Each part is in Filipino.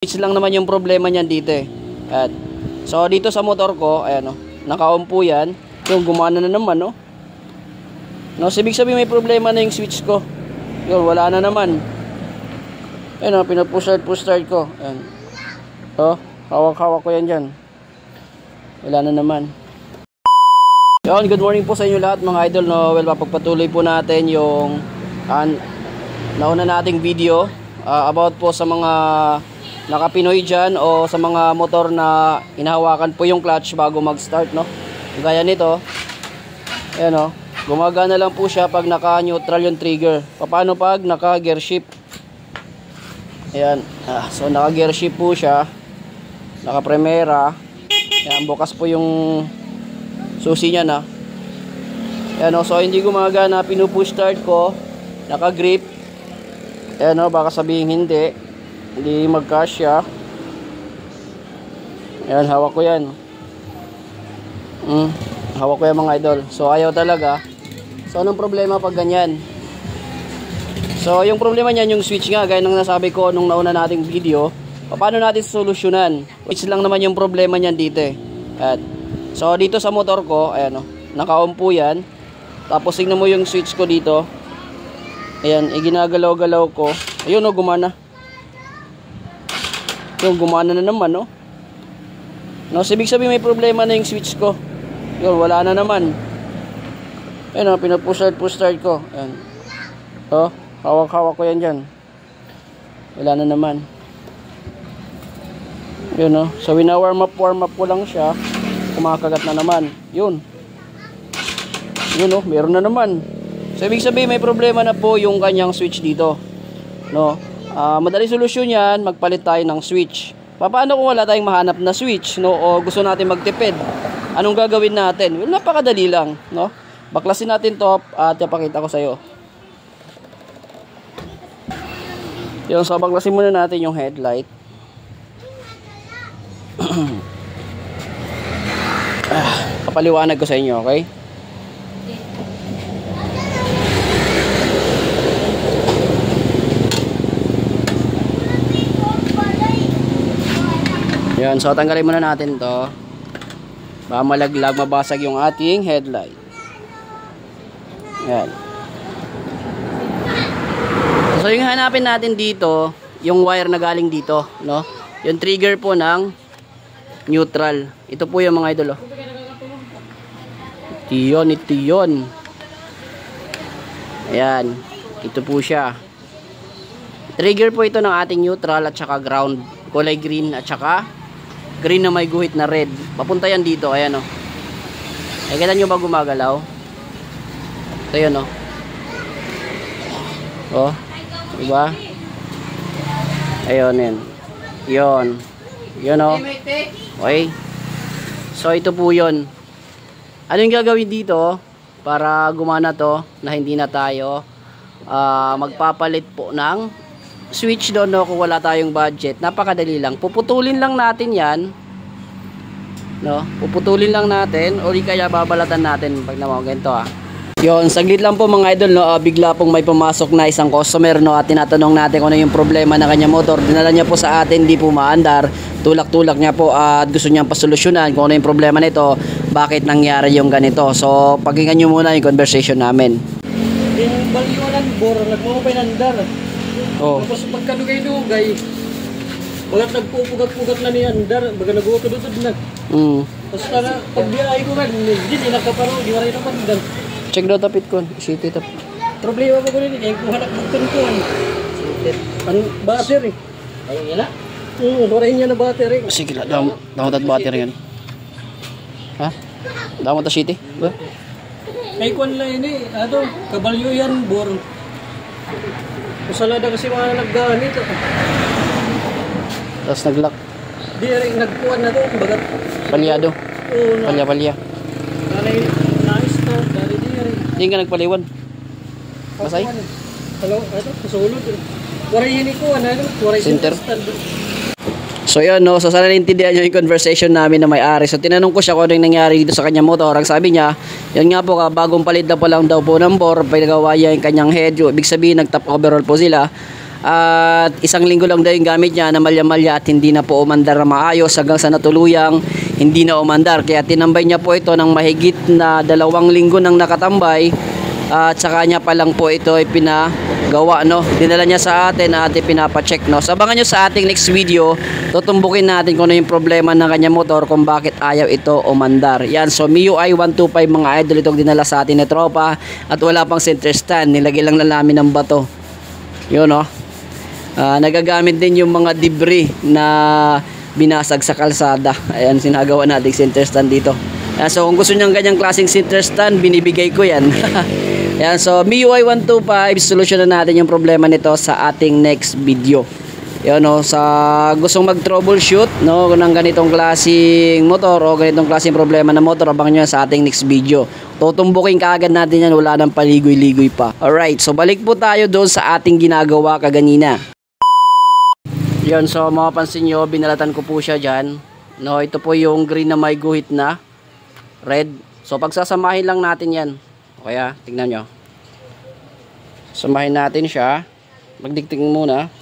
Switch lang naman yung problema niyan dito eh. At, so dito sa motor ko, ayan o, naka-on po yan. Yung gumana na naman no. No, ibig sabihin may problema na yung switch ko. Yun, wala na naman. Ayan o, push start ko. Ayan. So, hawak-hawak ko yan dyan. Wala na naman. Yun, good morning po sa inyo lahat mga idol. No? Well, papagpatuloy po natin yung nauna nating video about po sa mga naka-Pinoy dyan o sa mga motor na hinahawakan po yung clutch bago mag-start, no? Gaya nito, ayan o, gumagana lang po siya pag naka-neutral yung trigger. Paano pag naka-gear shift? Ayan, so naka-gear shift po siya, naka-primera. Ayan, bukas po yung susi niya na. Ayan o, so hindi gumagana, pinupush start ko, naka-grip. Ayan o, baka sabihin hindi magkasya. Ayan, hawak ko yan. Hawak ko yan mga idol. So ayaw talaga. So anong problema pag ganyan? So yung problema niyan yung switch nga, gaya ng nasabi ko nung nauna nating video. Paano natin solusyonan? Switch lang naman yung problema niyan dito eh. At, so dito sa motor ko, ayan o, naka-on po yan. Tapos tingnan mo yung switch ko dito. Ayan, ginagalaw-galaw ko. Ayun o, gumana. Yung gumana na naman, no? No, ibig sabihin may problema na yung switch ko. Yun, wala na naman. Ayun, push start ko. Ayan. Oh, hawak-hawak ko yan dyan. Wala na naman. Yun, no? So, warm up ko lang siya. Kumakagat na naman. Yun. Yun, no? Meron na naman. So, ibig sabihin may problema na po yung kanyang switch dito. No? Madali solusyon yan, magpalit tayo ng switch. Paano kung wala tayong mahanap na switch, no? O gusto natin magtipid? Anong gagawin natin? Well, napakadali lang, no? Baklasin natin to at ipakita ko sa iyo. Yung so baklasin muna natin yung headlight. Papaliwanag ko sa inyo, okay? Yan, so tanggalin muna natin to. Baka malaglag, mabasag yung ating headlight. Yan. So yung hanapin natin dito, yung wire na galing dito, no? Yung trigger po ng neutral. Ito po yung mga idol, oh. Ito yun. Ayan. Ito po siya. Trigger po ito ng ating neutral at saka ground. Kulay green at saka green na may guhit na red. Papunta yan dito. Ayan o. Ay, kita nyo ba gumagalaw? Ito yun o. O. Diba? Ayun yan. Yun. Yun o. Okay. So ito po yun. Ano yung gagawin dito para gumana to na hindi na tayo magpapalit po ng switch doon, no, kung wala tayong budget? Napakadali lang. Puputulin lang natin yan, no? Puputulin lang natin o di kaya babalatan natin pag naman ganito Yun, saglit lang po mga idol, no? Bigla pong may pumasok na isang customer, no? At tinatanong natin kung ano yung problema ng kanya motor. Dinala niya po sa atin, di po maandar. Tulak-tulak niya po at gusto niyang pasolusyonan kung ano yung problema nito, bakit nangyari yung ganito. So pakinggan niyo muna yung conversation namin. Yung balyunan bor, nagmamabay nandar. Oh. Tapos pagkalugay-lugay, bagat nagpupugat-pugat na ni andar, baga nagukudutod na. Tapos na, pagbiyahe ko man, hindi nakaparo, di maray naman dan. Check daw tapit ko, city tap. Problema pa ko rin, kaya kuha nakbukton ko. Ang battery. Ayun yan na? Warahin niya na battery. Sige lang, damot at battery yan. Ha? Damot at city? Ba? Ay kwan lang yun eh, ato, kabalyo yan, bor. Kusalada kasi mga naggamit. Tapos naglock. Di rin nagkuhan na to, bagat. Palyado. Palya. Nanay, na-start, dari di rin. Hindi ka nagpaliwan. Masay? Hello, ito, kasulod. Waray yun ko, ano, waray center. Stand. So yun, no, so sana naintindihan nyo yung conversation namin na may-ari. So tinanong ko siya kung ano yung nangyari dito sa kanyang motor. Ang sabi niya, yun nga po, bagong palit na po lang daw po ng bore, pinagawa niya yung kanyang head. Ibig sabihin nag-top overall po sila. At isang linggo lang daw yung gamit niya na malya-malya at hindi na po umandar na maayos hanggang sa natuluyang hindi na umandar. Kaya tinambay niya po ito ng mahigit na 2 linggo nang nakatambay. At saka niya pa lang po ito ay pinagawa, no? Dinala niya sa atin at pinapacheck, no? So abangan nyo sa ating next video. Tutumbukin natin kung ano yung problema ng kanyang motor, kung bakit ayaw ito umandar. Yan, so MIUI 125 mga idol, itong dinala sa atin na tropa. At wala pang center stand, nilagay lang namin ng bato. Yun, no? Nagagamit din yung mga debris na binasag sa kalsada. Ayan, sinagawa natin center stand dito. Ayan, so kung gusto nyo ng ganyang klaseng center stand, binibigay ko yan. Ayan, so MIUI 125, solusyon na natin yung problema nito sa ating next video. Yan, no, sa gustong mag-troubleshoot, no, ng ganitong klaseng motor o ganitong klaseng problema ng motor, abangan nyo sa ating next video. Tutumbukin kaagad natin yan, wala nang paligoy-ligoy pa. Alright, so balik po tayo doon sa ating ginagawa kaganina. Yan, so mapapansin nyo, binalatan ko po siya dyan. No, ito po yung green na may guhit na red. So pagsasamahin lang natin yan. Kaya, tignan nyo. Samahin natin siya. Magdiktik muna.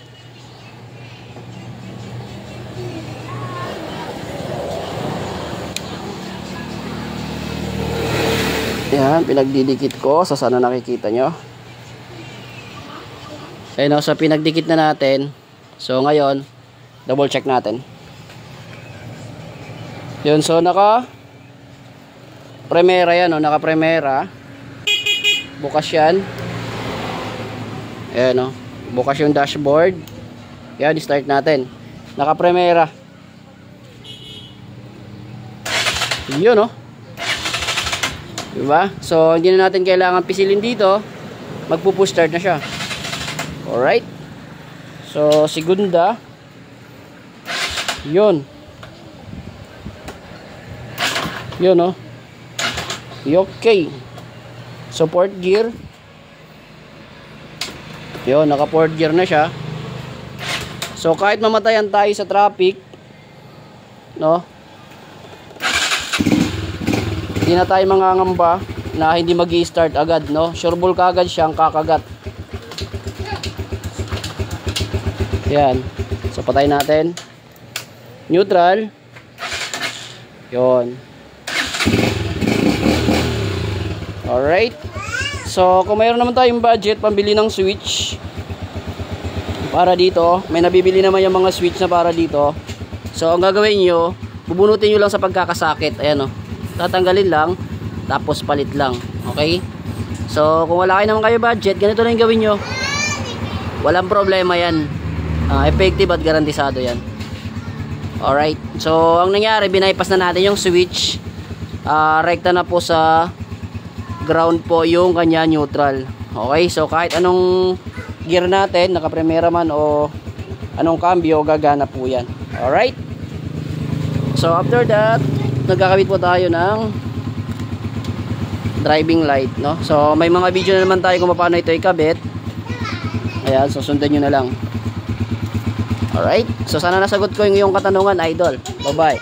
Yan, pinagdidikit ko. So, sana nakikita nyo. Ayun, so pinagdikit na natin. So, ngayon, double check natin. Yun, so naka-primera yan, no? Naka-primera. Bukas yan. Ayan, no? Bukas yung dashboard. Yan, start natin. Naka-primera. Yun, no? Diba? So, hindi na natin kailangan pisilin dito. Magpupush start na siya. Alright. So, segunda. Yun. Yun, no? Okay. So, fourth gear. Yun, naka fourth gear na siya. So, kahit mamatayan tayo sa traffic, no? Hindi na tayo mangangamba na hindi mag-i-start agad, no? Sureball kaagad siyang kakagat. Yan. So, patay natin. Neutral. Yun. Alright. So, kung mayroon naman tayong budget pambili ng switch para dito, may nabibili naman yung mga switch na para dito. So, ang gagawin nyo, bubunutin nyo lang sa pagkakasakit. Ayan, o. Tatanggalin lang, tapos palit lang. Okay? So, kung wala kayo naman kayo budget, ganito na yung gawin nyo. Walang problema yan. Effective at garantisado yan. Alright. So, ang nangyari, binaypas na natin yung switch. Rekta na po sa ground po yung kanya neutral. Okay, so kahit anong gear natin, naka-primera man o anong cambio, gagana po yan. Alright. So after that, nagkakabit po tayo ng driving light, no? So may mga video na naman tayo kung paano ito ikabit. Ayan, so sundan nyo na lang. Alright. So sana nasagot ko yung iyong katanungan, idol. Bye bye.